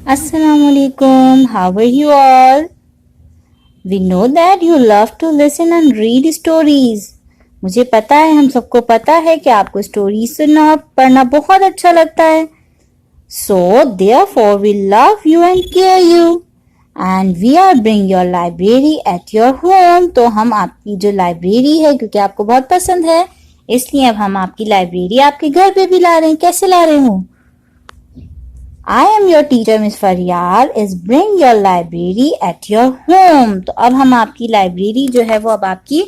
Assalamualaikum. How are you all? We know that you love to listen and read stories. मुझे पता है, हम सबको पता है कि आपको स्टोरी सुनना और पढ़ना बहुत अच्छा लगता है. So therefore we love you and care you. And we are bring your library at your home. तो हम आपकी जो लाइब्रेरी है, क्योंकि आपको बहुत पसंद है, इसलिए अब हम आपकी लाइब्रेरी आपके घर पे भी ला रहे हैं. कैसे ला रहे हूँ? I am your teacher Miss Fariyal is bring your library at your home. तो अब हम आपकी लाइब्रेरी जो है वो अब आपकी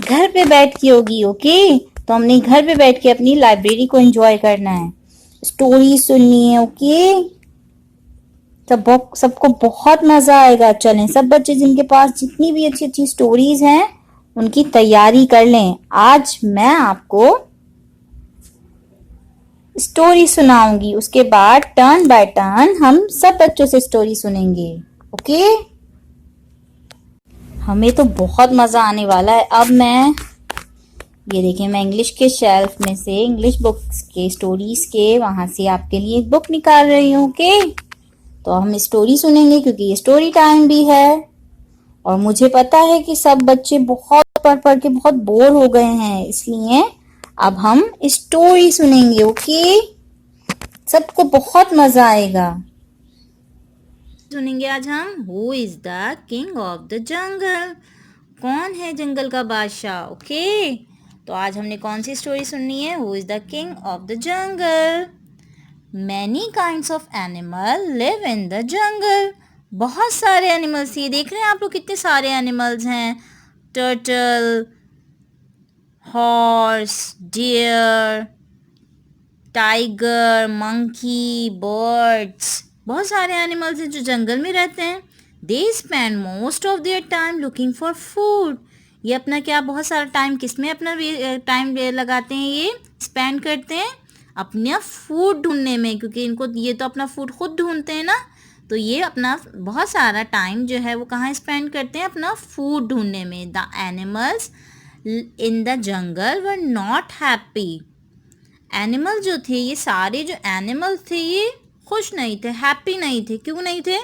घर पे बैठ के होगी. ओके, तो हमने घर पे बैठ के अपनी लाइब्रेरी को एंजॉय करना है, स्टोरी सुननी है. ओके, सबको बहुत मजा आएगा. चलें, सब बच्चे जिनके पास जितनी भी अच्छी अच्छी स्टोरीज हैं उनकी तैयारी कर लें. आज मैं आपको स्टोरी सुनाऊंगी, उसके बाद टर्न बाय टर्न हम सब बच्चों से स्टोरी सुनेंगे. ओके, हमें तो बहुत मजा आने वाला है. अब ये देखिए, मैं इंग्लिश के शेल्फ में से इंग्लिश बुक्स के स्टोरीज के वहां से आपके लिए एक बुक निकाल रही हूँ. ओके, तो हम स्टोरी सुनेंगे क्योंकि ये स्टोरी टाइम भी है और मुझे पता है कि सब बच्चे बहुत पढ़ पढ़ के बहुत बोर हो गए हैं, इसलिए अब हम स्टोरी सुनेंगे. ओके, सबको बहुत मजा आएगा. सुनेंगे आज हम who is the king of the जंगल. कौन है जंगल का बादशाह? ओके, तो आज हमने कौन सी स्टोरी सुननी है? Who is the king of the jungle. Many kinds of animal live in the जंगल. बहुत सारे एनिमल्स, ये देख रहे हैं आप लोग कितने सारे एनिमल्स हैं. Turtle, horse, deer, tiger, monkey, birds. बहुत सारे एनिमल्स हैं जो जंगल में रहते हैं. They spend most of their time looking for food. ये अपना क्या बहुत सारा टाइम किस में अपना टाइम लगाते हैं? ये स्पेंड करते हैं अपना फूड ढूंढने में, क्योंकि इनको ये तो अपना फूड खुद ढूंढते हैं ना. तो ये अपना बहुत सारा टाइम जो है वो कहाँ स्पेंड करते हैं? अपना फूड ढूंढने में. The animals in the jungle were not happy. Animal जो थे, ये सारे जो एनिमल थे ये खुश नहीं थे, हैप्पी नहीं थे. क्यों नहीं थे?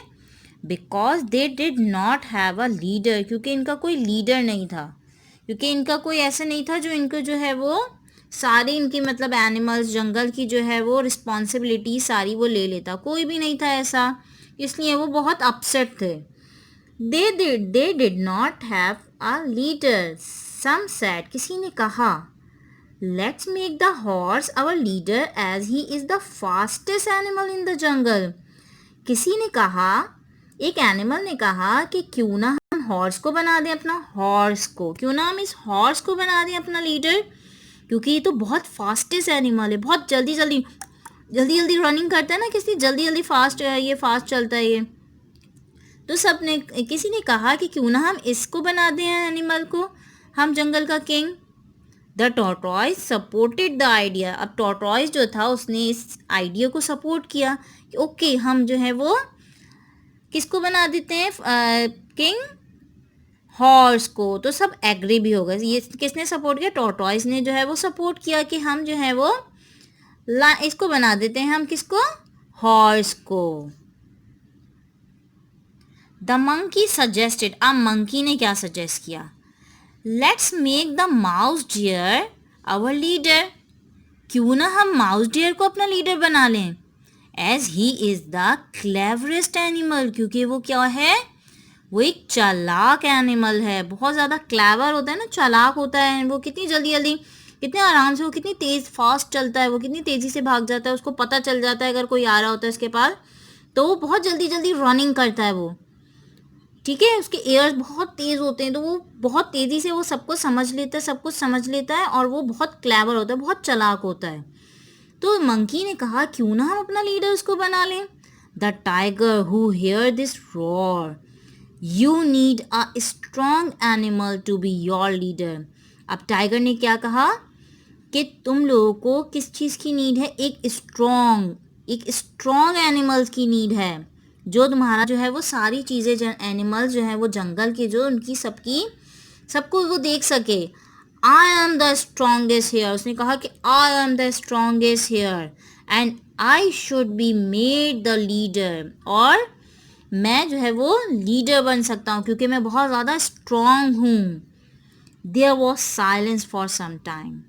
Because they did not have a leader. क्योंकि इनका कोई लीडर नहीं था, क्योंकि इनका कोई ऐसा नहीं था जो इनको जो है वो सारी इनकी मतलब एनिमल्स जंगल की जो है वो रिस्पॉन्सिबिलिटी सारी वो ले लेता. कोई भी नहीं था ऐसा, इसलिए वो बहुत अपसेट थे. They did not have a leader. Some said, किसी ने कहा, let's make the horse our leader as he is the fastest animal in the jungle. किसी ने कहा, एक एनिमल ने कहा कि क्यों ना हम हॉर्स को बना दें अपना. हॉर्स को क्यों ना हम इस हॉर्स को बना दें अपना लीडर, क्योंकि ये तो बहुत फास्टेस्ट एनिमल है. बहुत जल्दी जल्दी रनिंग करता है ना, जल्दी फास्ट ये फास्ट चलता है ये. तो किसी ने कहा कि क्यों ना हम इसको बना दें एनिमल को हम जंगल का king. The tortoise supported the idea. अब टॉर्टॉइज जो था उसने इस आइडिया को सपोर्ट किया कि ओके हम जो है वो किसको बना देते हैं किंग, हॉर्स को. तो सब एग्री भी हो गए. ये किसने सपोर्ट किया? टॉर्टॉइज ने जो है वो सपोर्ट किया कि हम जो है वो इसको बना देते हैं हम किसको, हॉर्स को. The monkey suggested. अब मंकी ने क्या सजेस्ट किया? Let's make the mouse deer our leader. क्यों ना हम माउस डियर को अपना लीडर बना लें. As he is the cleverest animal. क्योंकि वो क्या है? वो एक चालाक एनिमल है. बहुत ज़्यादा क्लेवर होता है ना, चालाक होता है वो. कितनी जल्दी कितने आराम से वो कितनी तेज़ फास्ट चलता है, वो कितनी तेज़ी से भाग जाता है. उसको पता चल जाता है अगर कोई आ रहा होता है उसके पास, तो वो बहुत जल्दी रनिंग करता है वो. ठीक है, उसके एयर्स बहुत तेज़ होते हैं, तो वो बहुत तेज़ी से वो सबको समझ लेता है, सब कुछ समझ लेता है और वो बहुत क्लेवर होता है, बहुत चालाक होता है. तो मंकी ने कहा क्यों ना हम अपना लीडर उसको बना लें. The tiger who hear this roar, you need a strong animal to be your leader. अब टाइगर ने क्या कहा कि तुम लोगों को किस चीज़ की नीड है? एक स्ट्रॉन्ग एनिमल्स की नीड है, जो तुम्हारा जो है वो सारी चीज़ें एनिमल्स जो है वो जंगल के जो उनकी सबको वो देख सके. I am the strongest here, उसने कहा कि I am the strongest here and I should be made the leader, और मैं जो है वो लीडर बन सकता हूँ क्योंकि मैं बहुत ज़्यादा स्ट्रॉन्ग हूँ. There was silence for some time.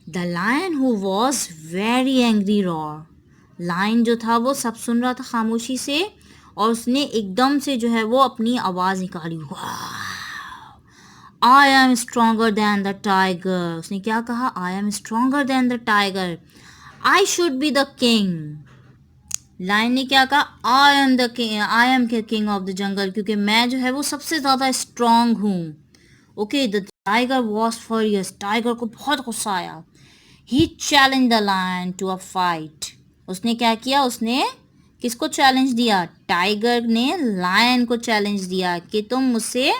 The lion who was very angry roar, lion जो था वो सब सुन रहा था खामोशी से, और उसने एकदम से जो है वो अपनी आवाज़ निकाली. I am stronger than the tiger, उसने क्या कहा? I am stronger than the tiger, I should be the king. Lion ने क्या कहा? I am the king, I am king of the jungle, क्योंकि मैं जो है वो सबसे ज़्यादा स्ट्रॉन्ग हूँ. Okay, the tiger was furious, tiger को बहुत गुस्सा आया. He challenge the lion to a fight, उसने क्या किया? उसने किसको चैलेंज दिया? टाइगर ने लायन को चैलेंज दिया कि तुम मुझसे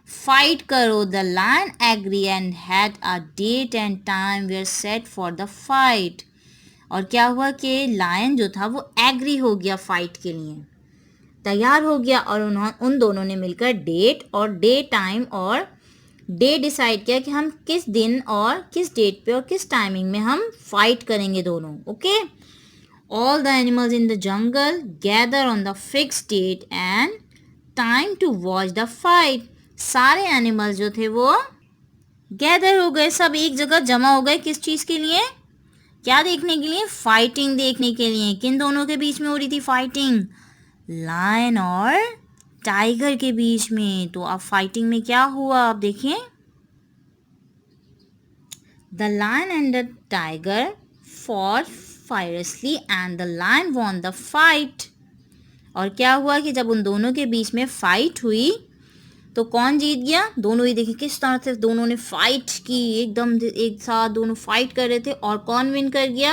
फाइट करो. The lion agree and had a date and time were set for the fight. और क्या हुआ कि लायन जो था वो एग्री हो गया, फाइट के लिए तैयार हो गया, और उन दोनों ने मिलकर डेट और डे टाइम और डे डिसाइड किया कि हम किस दिन और किस डेट पे और किस टाइमिंग में हम फाइट करेंगे दोनों. Okay, all the animals in the jungle gather on the fix date and time to watch the fight. सारे एनिमल्स जो थे वो गैदर हो गए, सब एक जगह जमा हो गए. किस चीज़ के लिए? क्या देखने के लिए? फाइटिंग देखने के लिए. किन दोनों के बीच में हो रही थी फाइटिंग? लायन और टाइगर के बीच में. तो अब फाइटिंग में क्या हुआ आप देखिए. The lion and the tiger fought fiercely and the lion won the fight. और क्या हुआ कि जब उन दोनों के बीच में फाइट हुई तो कौन जीत गया? दोनों ही. देखिए किस तरह से दोनों ने फाइट की, एकदम एक साथ दोनों फाइट कर रहे थे, और कौन विन कर गया?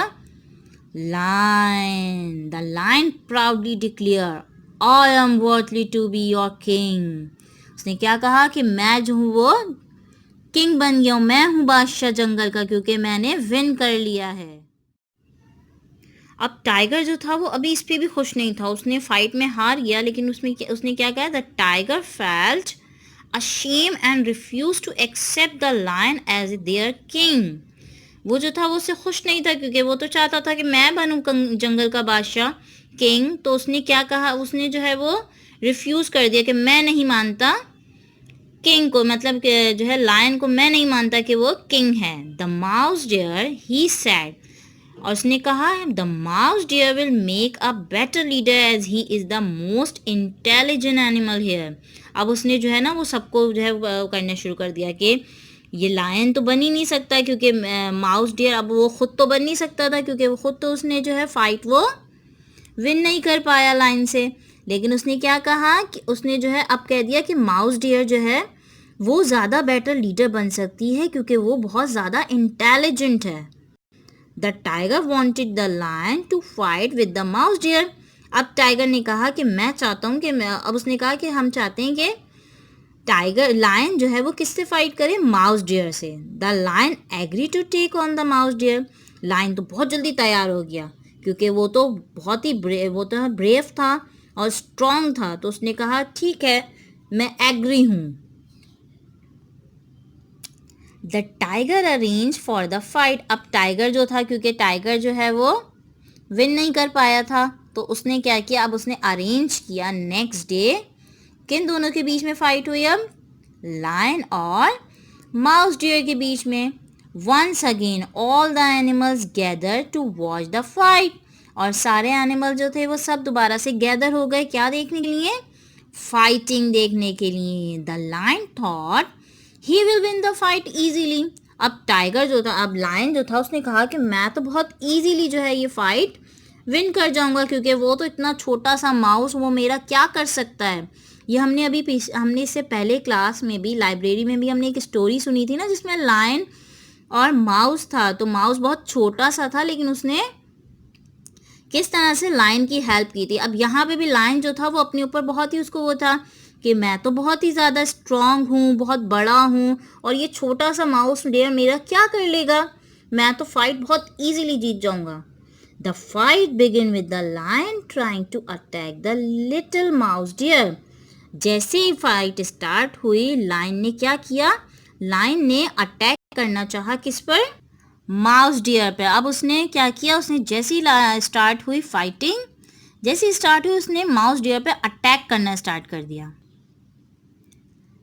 Lion. The lion proudly declare I am worthy to be your king. उसने क्या कहा कि मैं जो हूँ वो किंग बन गया हूँ, मैं हूँ बादशाह जंगल का, क्योंकि मैंने विन कर लिया है. अब टाइगर जो था वो अभी इस पे भी खुश नहीं था, उसने फाइट में हार गया, लेकिन उसने क्या कहा? The tiger felt ashamed and refused to accept the lion as their king. वो जो था वो उससे खुश नहीं था, क्योंकि वो तो चाहता था कि मैं बनूं जंगल का बादशाह, किंग. तो उसने क्या कहा? उसने जो है वो रिफ्यूज़ कर दिया कि मैं नहीं मानता किंग को, मतलब कि जो है लायन को मैं नहीं मानता कि वो किंग है. The mouse deer he said, और उसने कहा the mouse deer will make a better leader as he is the most intelligent animal here. अब उसने जो है ना वो सबको जो है करना शुरू कर दिया कि ये लायन तो बन ही नहीं सकता, क्योंकि माउस डियर, अब वो खुद तो बन नहीं सकता था क्योंकि वो खुद तो उसने जो है फाइट वो विन नहीं कर पाया लायन से. लेकिन उसने क्या कहा कि उसने जो है अब कह दिया कि माउस डियर जो है वो ज़्यादा बेटर लीडर बन सकती है क्योंकि वो बहुत ज़्यादा इंटेलिजेंट है. The tiger wanted the lion to fight with the mouse deer. अब टाइगर ने कहा कि मैं चाहता हूँ कि अब उसने कहा कि हम चाहते हैं कि टाइगर लायन जो है वो किससे फाइट करे? माउस डियर से. The lion agree to take on the mouse deer. Lion तो बहुत जल्दी तैयार हो गया क्योंकि वो तो बहुत ही वो तो ब्रेव था और स्ट्रॉन्ग था. तो उसने कहा ठीक है, मैं एग्री हूँ. The tiger arrange for the fight. अब टाइगर जो था, क्योंकि टाइगर जो है वो विन नहीं कर पाया था, तो उसने क्या किया? अब उसने अरेंज किया नेक्स्ट डे किन दोनों के बीच में फाइट हुई? अब लायन और माउस डियर के बीच में. Once again all the animals gather to watch the fight. और सारे एनिमल जो थे वो सब दोबारा से गैदर हो गए. क्या देखने के लिए? फाइटिंग देखने के लिए. The lion thought he will win the fight easily. अब टाइगर जो था, अब लायन जो था, उसने कहा कि मैं तो बहुत ईजीली जो है ये फाइट विन कर जाऊंगा, क्योंकि वो तो इतना छोटा सा माउस, वो मेरा क्या कर सकता है. ये हमने इससे पहले क्लास में भी, लाइब्रेरी में भी हमने एक स्टोरी सुनी थी ना, जिसमें लायन और माउस था. तो माउस बहुत छोटा सा था, लेकिन उसने किस तरह से लायन की हेल्प की थी. अब यहाँ पे भी लायन जो था वो अपने ऊपर बहुत ही उसको वो था कि मैं तो बहुत ही ज़्यादा स्ट्रॉन्ग हूँ, बहुत बड़ा हूँ, और ये छोटा सा माउस डियर मेरा क्या कर लेगा, मैं तो फाइट बहुत ईजीली जीत जाऊँगा. The fight begin with the lion trying to attack the little mouse deer. जैसे ही फाइट स्टार्ट हुई, लायन ने क्या किया? लायन ने अटैक करना चाहा किस पर? माउस डियर पे। अब उसने क्या किया, उसने जैसी स्टार्ट हुई फाइटिंग, जैसी स्टार्ट हुई उसने माउस डियर पे अटैक करना स्टार्ट कर दिया।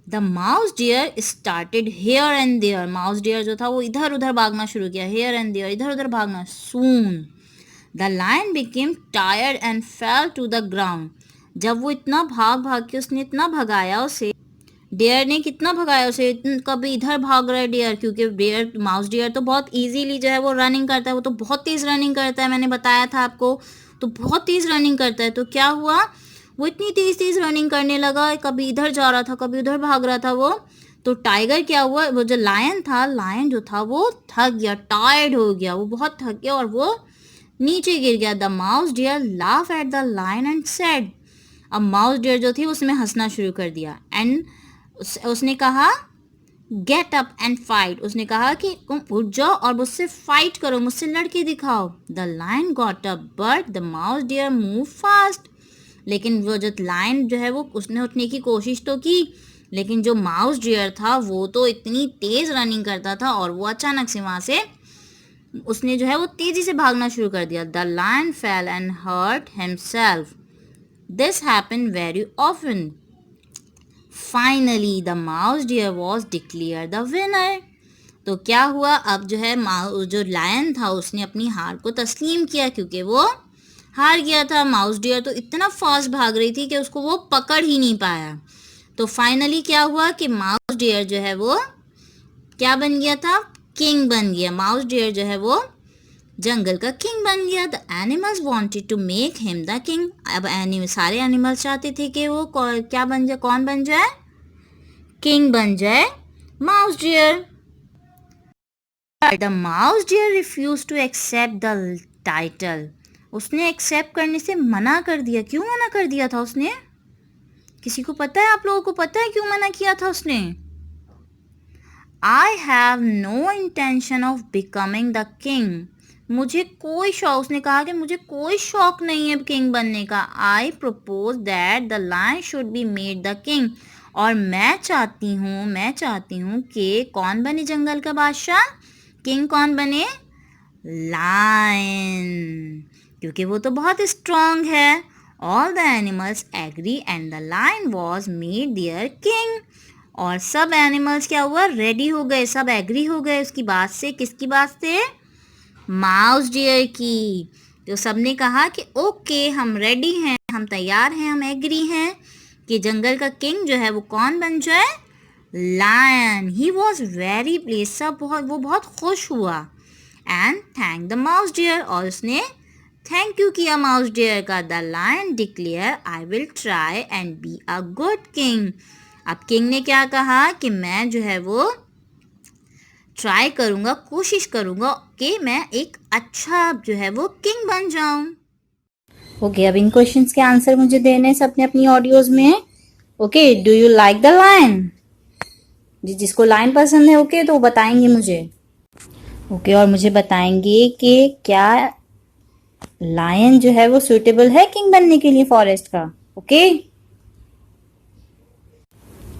The mouse deer started here and there. Mouse deer जो था वो इधर उधर भागना शुरू किया, हेयर एंड देयर, इधर उधर भागना। Soon the lion became tired and fell to the ground. जब वो इतना भाग भाग के उसने इतना भगाया उसे, डियर ने कितना भगाया उसे, कभी इधर भाग रहा है डियर, क्योंकि डियर, माउस डियर तो बहुत इजीली जो है वो रनिंग करता है, वो तो बहुत तेज़ रनिंग करता है, मैंने बताया था आपको, तो बहुत तेज़ रनिंग करता है। तो क्या हुआ, वो इतनी तेज़ तेज़ रनिंग करने लगा, कभी इधर जा रहा था, कभी उधर भाग रहा था वो। तो टाइगर क्या हुआ, वो जो लायन था, लायन जो था वो थक गया, टायर्ड हो गया, वो बहुत थक गया और वो नीचे गिर गया। The mouse deer laugh at the lion and said. अब माउस डियर जो थी उसने हंसना शुरू कर दिया एंड उसने कहा गेट अप एंड फाइट। उसने कहा कि तुम उठ जाओ और मुझसे फाइट करो, मुझसे लड़के दिखाओ। The lion got up but the mouse deer move fast. लेकिन वो जो लायन जो है वो उसने उठने की कोशिश तो की, लेकिन जो माउस डियर था वो तो इतनी तेज़ रनिंग करता था और वो अचानक से वहाँ से उसने जो है वो तेज़ी से भागना शुरू कर दिया। The lion fell and hurt himself. This happen very often. Finally the mouse deer was declare the winner. तो क्या हुआ, अब जो है जो लायन था उसने अपनी हार को तस्लीम किया, क्योंकि वो हार गया था। माउस डियर तो इतना फास्ट भाग रही थी कि उसको वो पकड़ ही नहीं पाया। तो फाइनली क्या हुआ कि माउस डियर जो है वो क्या बन गया था, किंग बन गया। माउस डियर जो है वो जंगल का किंग बन गया। The animals wanted to make him the king. अब सारे एनिमल्स चाहते थे कि वो क्या बन जाए, कौन बन जाए, किंग बन जाए, mouse deer. The mouse deer refuse to accept the title. उसने एक्सेप्ट करने से मना कर दिया। क्यों मना कर दिया था उसने, किसी को पता है, आप लोगों को पता है क्यों मना किया था उसने? I have no intention of becoming the king. मुझे कोई शौक, उसने कहा कि मुझे कोई शौक नहीं है किंग बनने का। I propose that the lion should be made the king. और मैं चाहती हूँ कि कौन बने जंगल का बादशाह, किंग कौन बने, लायन, क्योंकि वो तो बहुत स्ट्रांग है। All the animals agree and the lion was made their king. और सब एनिमल्स क्या हुआ, रेडी हो गए, सब एग्री हो गए उसकी बात से। किसकी बात से, माउस डियर की। तो सबने कहा कि ओके हम रेडी हैं, हम तैयार हैं, हम एग्री हैं कि जंगल का किंग जो है वो कौन बन जाए, lion. He was very please, सब वो बहुत खुश हुआ। And thank the mouse deer, और उसने थैंक यू किया माउस डियर का। The lion declare I will try and be a good king. अब किंग ने क्या कहा कि मैं जो है वो ट्राई करूँगा, कोशिश करूँगा कि मैं एक अच्छा जो है वो किंग बन जाऊँ। ओके, अब इन क्वेश्चंस के आंसर मुझे देने से अपने अपनी ऑडियोज में। Okay, do you like the lion? जिसको लायन पसंद है ओके तो बताएंगे मुझे। ओके, और मुझे बताएंगे कि क्या लायन जो है वो सुटेबल है किंग बनने के लिए फॉरेस्ट का। ओके,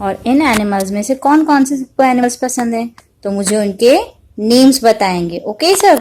और इन एनिमल्स में से कौन कौन से एनिमल्स पसंद है तो मुझे उनके नेम्स बताएंगे। ओके सब।